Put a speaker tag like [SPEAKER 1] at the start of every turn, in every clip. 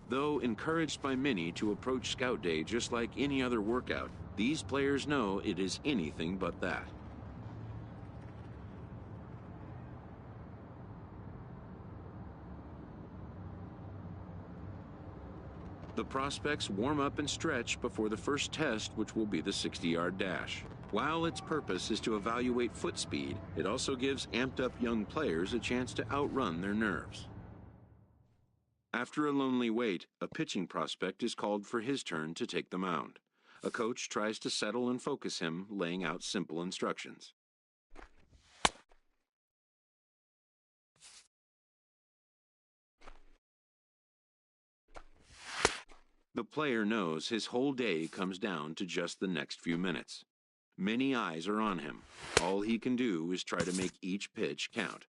[SPEAKER 1] Though encouraged by many to approach Scout Day just like any other workout, these players know it is anything but that. The prospects warm up and stretch before the first test, which will be the 60-yard dash. While its purpose is to evaluate foot speed, it also gives amped-up young players a chance to outrun their nerves. After a lonely wait, a pitching prospect is called for his turn to take the mound. A coach tries to settle and focus him, laying out simple instructions. The player knows his whole day comes down to just the next few minutes. Many eyes are on him. All he can do is try to make each pitch count.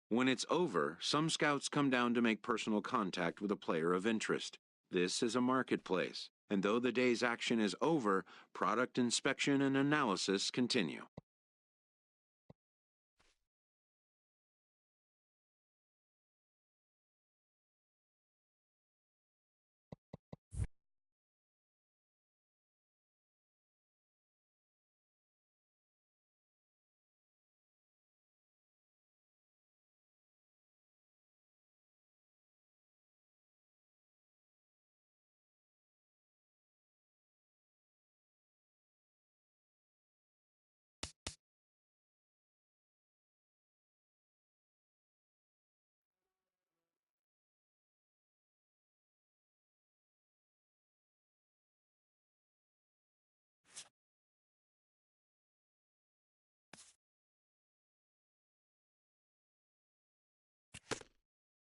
[SPEAKER 1] When it's over, some scouts come down to make personal contact with a player of interest. This is a marketplace, and though the day's action is over, product inspection and analysis continue.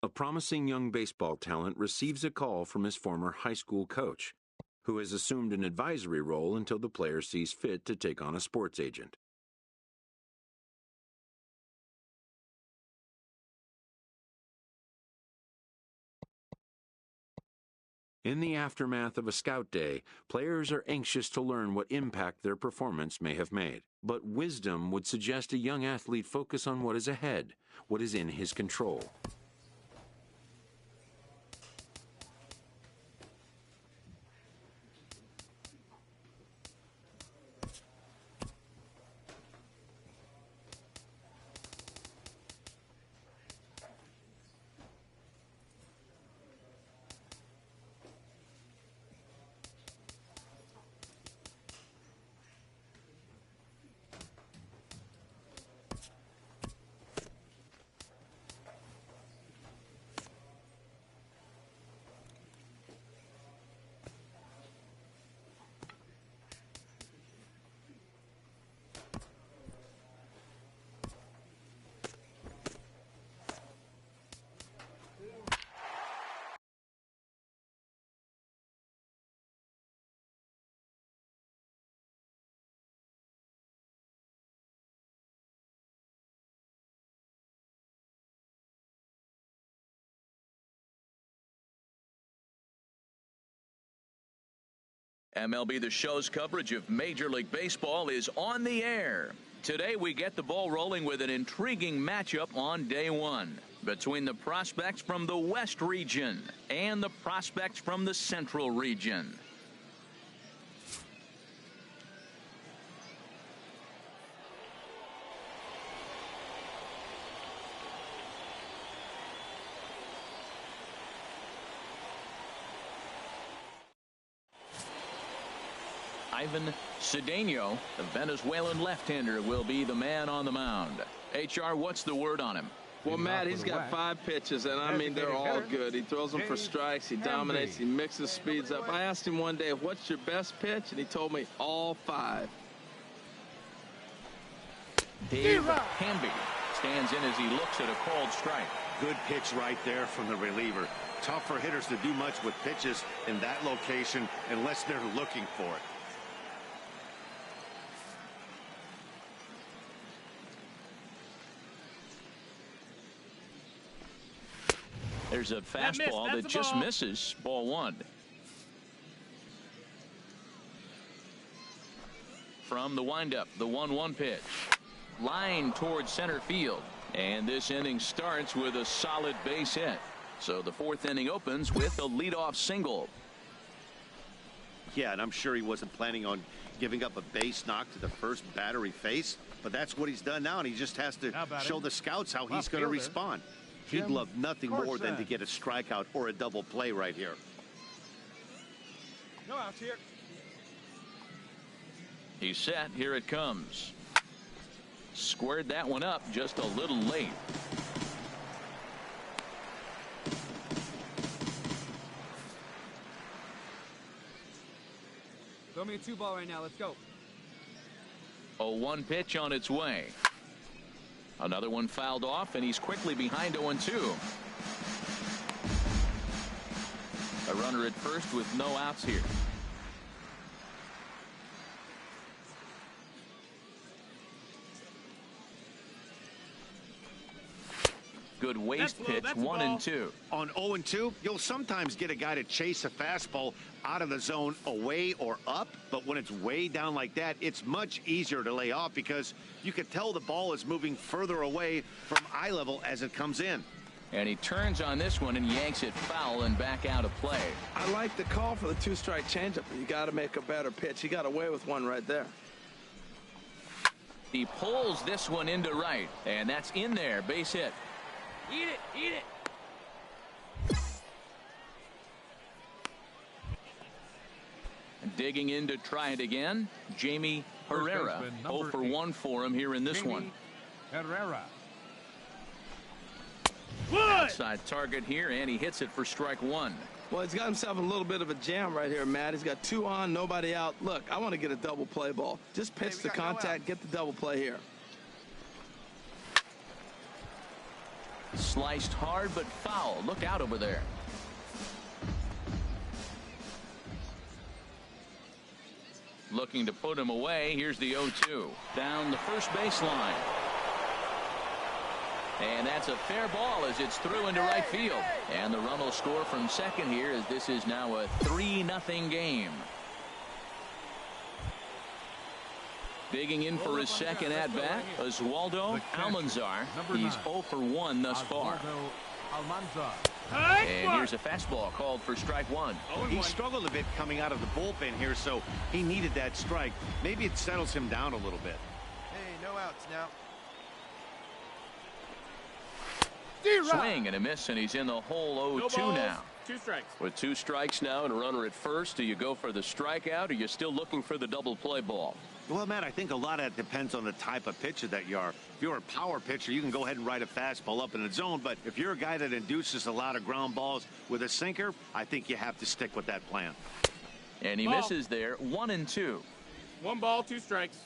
[SPEAKER 1] A promising young baseball talent receives a call from his former high school coach, who has assumed an advisory role until the player sees fit to take on a sports agent. In the aftermath of a scout day, players are anxious to learn what impact their performance may have made. But wisdom would suggest a young athlete focus on what is ahead, what is in his control.
[SPEAKER 2] MLB The Show's coverage of Major League Baseball is on the air. Today we get the ball rolling with an intriguing matchup on day one between the prospects from the West region and the prospects from the Central region. Ivan Cedeno, the Venezuelan left-hander, will be the man on the mound. HR, what's the word on him?
[SPEAKER 3] Well, Matt, he's got 5 pitches, and I mean, they're all good. He throws them for strikes. He dominates. He mixes speeds up. I asked him one day, what's your best pitch? And he told me all 5.
[SPEAKER 2] Dave Hamby stands in as he looks at a called strike.
[SPEAKER 4] Good pitch right there from the reliever. Tough for hitters to do much with pitches in that location unless they're looking for it.
[SPEAKER 2] There's a fastball that just misses. Ball 1. From the windup, the 1-1 pitch. Line towards center field. And this inning starts with a solid base hit. So the 4th inning opens with a leadoff single.
[SPEAKER 4] Yeah, and I'm sure he wasn't planning on giving up a base knock to the first batter he faced. But that's what he's done now, and he just has to show the scouts how he's going to respond. He'd love nothing more than to get a strikeout or a double play right here.
[SPEAKER 5] No outs here.
[SPEAKER 2] He's set. Here it comes. Squared that one up just a little late.
[SPEAKER 5] Throw me a 2-ball right now. Let's go.
[SPEAKER 2] A 1 pitch on its way. Another one fouled off, and he's quickly behind 0-2. A runner at first with no outs here. Good waist pitch, 1-2.
[SPEAKER 4] On 0-2, you'll sometimes get a guy to chase a fastball out of the zone away or up, but when it's way down like that, it's much easier to lay off because you can tell the ball is moving further away from eye level as it comes in.
[SPEAKER 2] And he turns on this one and yanks it foul and back out of play.
[SPEAKER 3] I like the call for the 2-strike changeup, but you got to make a better pitch. He got away with one right there.
[SPEAKER 2] He pulls this one into right, and that's in there. Base hit.
[SPEAKER 5] Eat it, eat it.
[SPEAKER 2] Digging in to try it again, Jamie Herrera. 0 for 1 for him here in this one.
[SPEAKER 5] Herrera.
[SPEAKER 2] Outside target here, and he hits it for strike 1.
[SPEAKER 3] Well, he's got himself a little bit of a jam right here, Matt. He's got 2 on, nobody out. Look, I want to get a double play ball. Just pitch the contact, get the double play here.
[SPEAKER 2] Sliced hard but foul. Look out over there. Looking to put him away. Here's the 0-2 down the first baseline, and that's a fair ball as it's through into right field, and the run will score from second here as this is now a 3-0 game. Digging in for his second at-bat, Oswaldo Almanzar. He's 0 for 1 thus far. And here's a fastball called for strike 1.
[SPEAKER 4] He struggled a bit coming out of the bullpen here, so he needed that strike. Maybe it settles him down a little bit.
[SPEAKER 5] Hey, no outs now.
[SPEAKER 2] Swing and a miss, and he's in the hole 0-2 now.
[SPEAKER 5] 2 strikes.
[SPEAKER 6] With 2 strikes now and a runner at first, do you go for the strikeout, or are you still looking for the double play ball?
[SPEAKER 4] Well, Matt, I think a lot of that depends on the type of pitcher that you are. If you're a power pitcher, you can go ahead and ride a fastball up in the zone. But if you're a guy that induces a lot of ground balls with a sinker, I think you have to stick with that plan.
[SPEAKER 2] And he misses there. 1-2.
[SPEAKER 5] 1 ball, 2 strikes.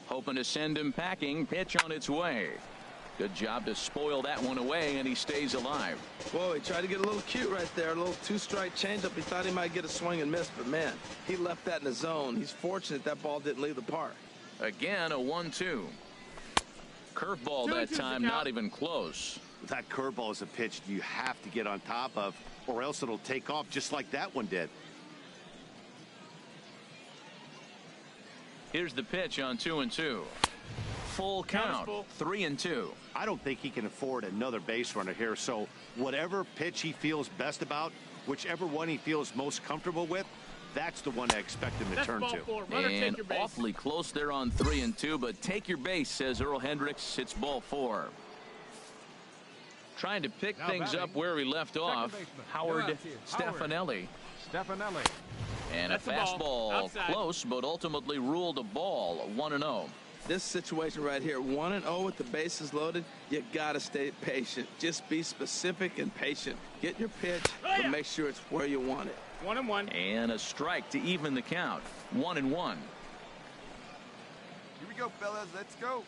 [SPEAKER 2] Hoping to send him packing. Pitch on its way. Good job to spoil that one away, and he stays alive.
[SPEAKER 3] Whoa, he tried to get a little cute right there. A little 2-strike changeup. He thought he might get a swing and miss, but man, he left that in the zone. He's fortunate that ball didn't leave the park.
[SPEAKER 2] Again, a 1-2. Curveball that time, not even close.
[SPEAKER 4] That curveball is a pitch you have to get on top of, or else it'll take off just like that one did.
[SPEAKER 2] Here's the pitch on 2-2. Full count, 3-2.
[SPEAKER 4] I don't think he can afford another base runner here, so whatever pitch he feels best about, whichever one he feels most comfortable with, that's the one I expect him to turn to.
[SPEAKER 2] And awfully close there on 3-2, but take your base, says Earl Hendricks. It's ball 4. Trying to pick things up where we left off, Howard Stefanelli. And a fastball close, but ultimately ruled a ball, 1-0.
[SPEAKER 3] This situation right here, 1-0 with the bases loaded, you got to stay patient. Just be specific and patient. Get your pitch, but make sure it's where you want it.
[SPEAKER 5] 1-1.
[SPEAKER 2] And a strike to even the count, 1-1.
[SPEAKER 5] Here we go, fellas. Let's go.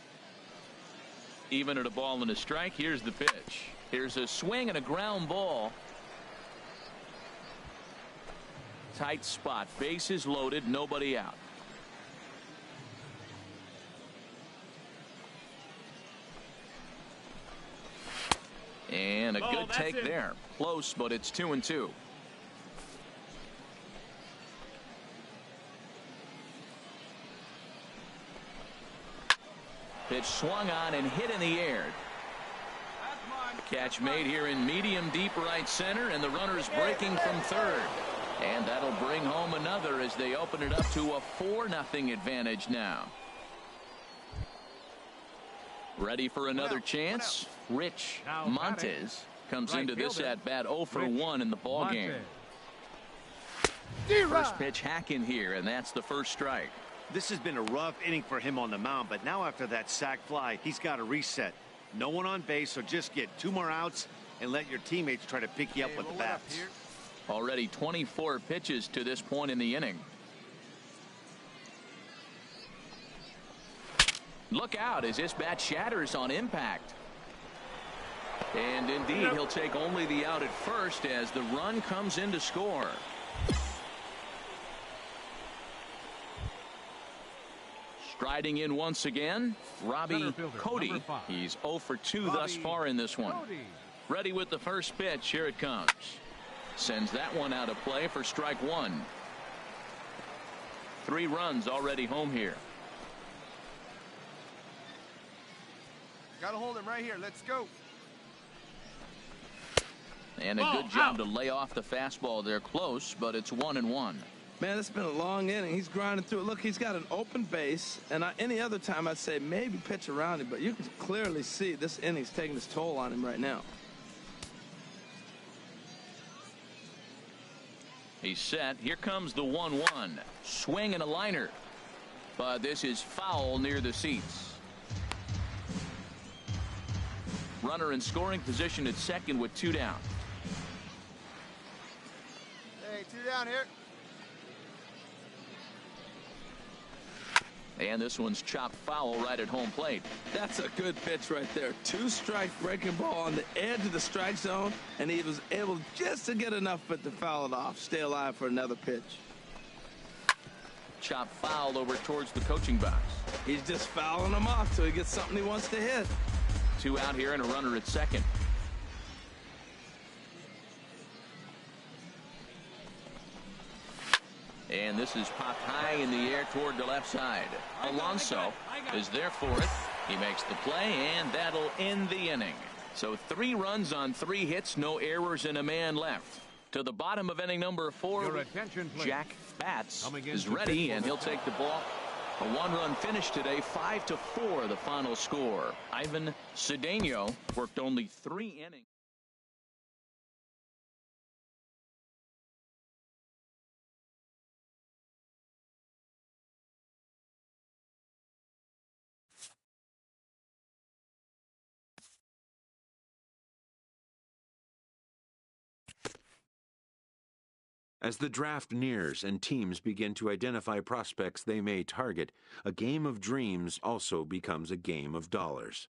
[SPEAKER 2] Even at a ball and a strike, here's the pitch. Here's a swing and a ground ball. Tight spot, bases loaded, nobody out. And a good take there. Close, but it's 2-2. Pitch swung on and hit in the air. Catch made here in medium deep right center, and the runner's breaking from third. And that'll bring home another as they open it up to a 4-0 advantage now. Ready for another chance? Rich Montes comes into this at-bat 0 for 1 in the ballgame. First pitch hack in here, and that's the first strike.
[SPEAKER 4] This has been a rough inning for him on the mound, but now after that sac fly, he's got to reset. No one on base, so just get 2 more outs and let your teammates try to pick you up with the bats.
[SPEAKER 2] Already 24 pitches to this point in the inning. Look out as this bat shatters on impact. And indeed, he'll take only the out at first as the run comes in to score. Striding in once again, Robbie Cody. He's 0 for 2 thus far in this one. Ready with the first pitch. Here it comes. Sends that one out of play for strike 1. 3 runs already home here.
[SPEAKER 5] Gotta hold him right here. Let's go.
[SPEAKER 2] And a good job to lay off the fastball there. Close, but it's 1-1.
[SPEAKER 3] Man, it's been a long inning. He's grinding through it. Look, he's got an open base, and any other time I'd say maybe pitch around him, but you can clearly see this inning's taking its toll on him right now.
[SPEAKER 2] He's set. Here comes the 1-1. Swing and a liner. But this is foul near the seats. Runner in scoring position at second with 2 down.
[SPEAKER 5] Hey, 2 down here.
[SPEAKER 2] And this one's chopped foul right at home plate.
[SPEAKER 3] That's a good pitch right there. 2-strike breaking ball on the edge of the strike zone, and he was able just to get enough of it to foul it off. Stay alive for another pitch.
[SPEAKER 2] Chopped foul over towards the coaching box.
[SPEAKER 3] He's just fouling them off till he gets something he wants to hit.
[SPEAKER 2] 2 out here and a runner at second. And this is popped high in the air toward the left side. Alonso is there for it. He makes the play, and that'll end the inning. So 3 runs on 3 hits, no errors, and a man left. To the bottom of inning number 4, Jack Batts is ready, and he'll take the ball. A 1-run finish today, 5-4 the final score. Ivan Cedeno worked only 3 innings.
[SPEAKER 1] As the draft nears and teams begin to identify prospects they may target, a game of dreams also becomes a game of dollars.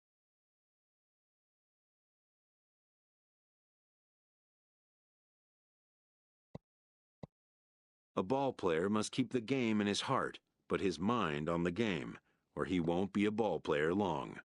[SPEAKER 1] A ball player must keep the game in his heart, but his mind on the game, or he won't be a ball player long.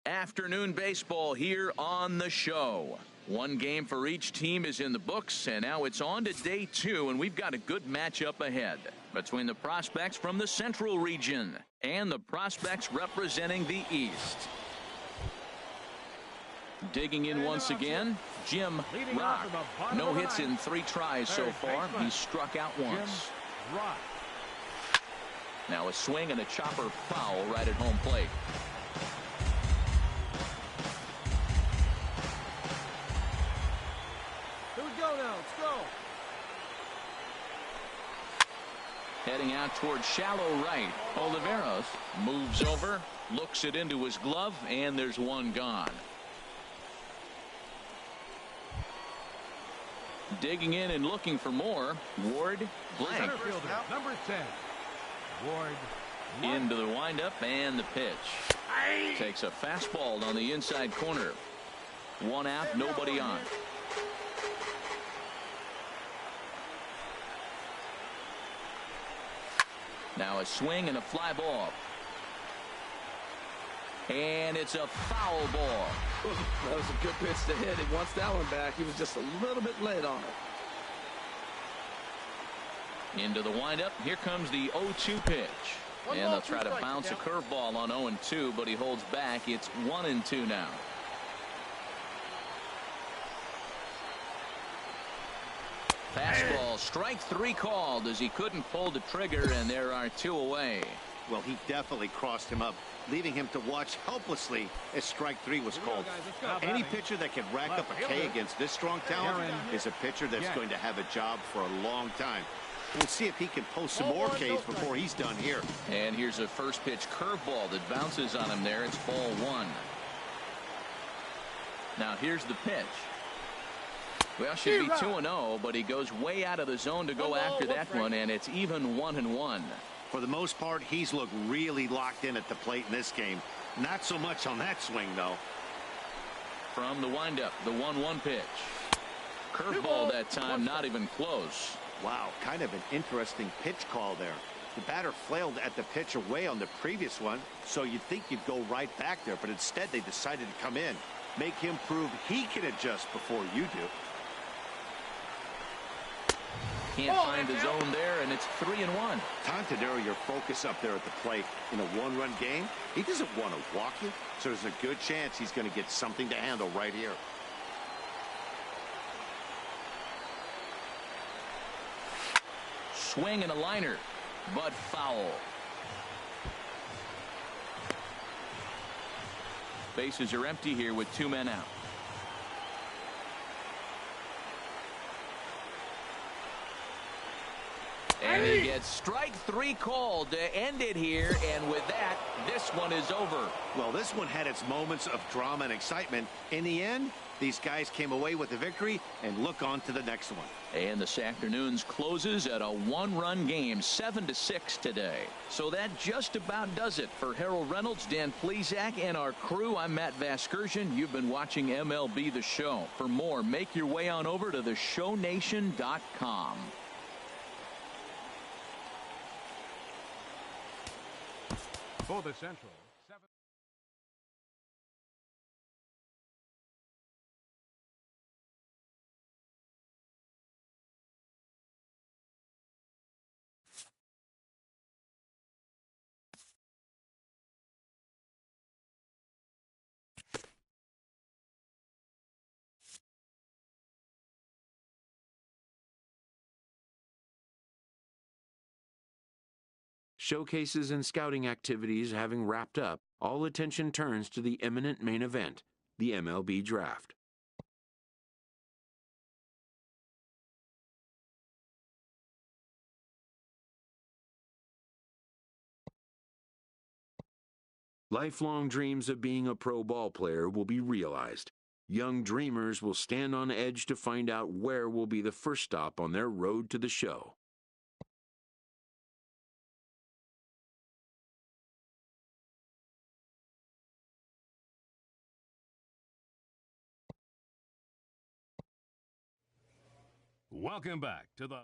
[SPEAKER 2] Afternoon baseball here on the show. One game for each team is in the books, and now it's on to day 2, and we've got a good matchup ahead between the prospects from the Central region and the prospects representing the East. Digging in once again, Jim Rock. No hits in 3 tries so far. He's struck out once. Now a swing and a chopper foul right at home plate.
[SPEAKER 5] Here we go now. Let's go.
[SPEAKER 2] Heading out towards shallow right. Oliveros moves over, looks it into his glove, and there's one gone. Digging in and looking for more, Ward blank.
[SPEAKER 5] Number 10. Ward.
[SPEAKER 2] Into the windup and the pitch. Takes a fastball on the inside corner. 1 out, nobody on. Now a swing and a fly ball. And it's a foul ball.
[SPEAKER 3] That was a good pitch to hit. He wants that one back. He was just a little bit late on it.
[SPEAKER 2] Into the windup. Here comes the 0-2 pitch. And they'll try to bounce a curveball on 0-2, but he holds back. It's 1-2 now. Fastball, strike 3 called as he couldn't pull the trigger, and there are 2 away.
[SPEAKER 4] Well, he definitely crossed him up, leaving him to watch helplessly as strike 3 was called. Any pitcher that can rack up a K against this strong talent is a pitcher that's going to have a job for a long time. We'll see if he can post some more Ks before he's done here.
[SPEAKER 2] And here's a first pitch curveball that bounces on him there. It's ball 1. Now here's the pitch. Well, should be 2-0, but he goes way out of the zone to go after that one, and it's even 1-1.
[SPEAKER 4] For the most part, he's looked really locked in at the plate in this game. Not so much on that swing, though.
[SPEAKER 2] From the windup, the 1-1 pitch. Curveball that time, not even close.
[SPEAKER 4] Wow, kind of an interesting pitch call there. The batter flailed at the pitch away on the previous one, so you'd think you'd go right back there, but instead they decided to come in. Make him prove he can adjust before you do.
[SPEAKER 2] Can't find the zone there, and it's 3-1.
[SPEAKER 4] Time to narrow your focus up there at the plate. In a 1-run game, he doesn't want to walk you, so there's a good chance he's going to get something to handle right here.
[SPEAKER 2] Swing and a liner, but foul. Bases are empty here with 2 men out. And he gets strike 3 called to end it here, and with that, this one is over.
[SPEAKER 4] Well, this one had its moments of drama and excitement. In the end, these guys came away with the victory, and look on to the next one.
[SPEAKER 2] And this afternoon's closes at a 1-run game, 7-6 today. So that just about does it for Harold Reynolds, Dan Plesac, and our crew. I'm Matt Vasgersian. You've been watching MLB The Show. For more, make your way on over to theshownation.com.
[SPEAKER 5] For the Central.
[SPEAKER 1] Showcases and scouting activities having wrapped up, all attention turns to the imminent main event, the MLB Draft. Lifelong dreams of being a pro ball player will be realized. Young dreamers will stand on edge to find out where will be the first stop on their road to the show.
[SPEAKER 5] Welcome back to the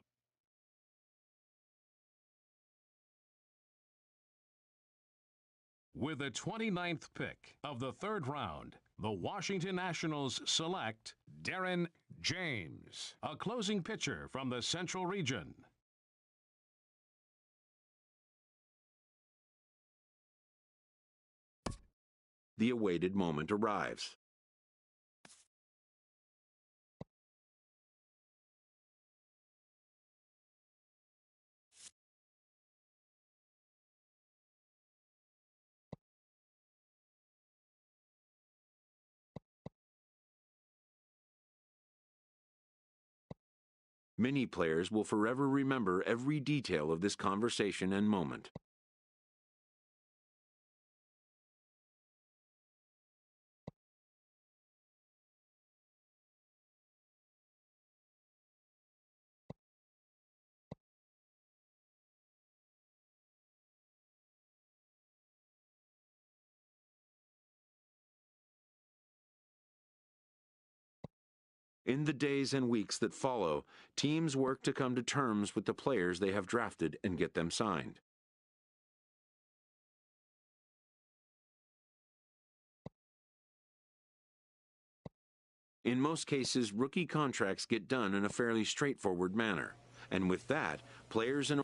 [SPEAKER 7] With the 29th pick of the third round, the Washington Nationals select Darren James, a closing pitcher from the Central Region.
[SPEAKER 1] The awaited moment arrives. Many players will forever remember every detail of this conversation and moment. In the days and weeks that follow, teams work to come to terms with the players they have drafted and get them signed. In most cases, rookie contracts get done in a fairly straightforward manner, and with that, players and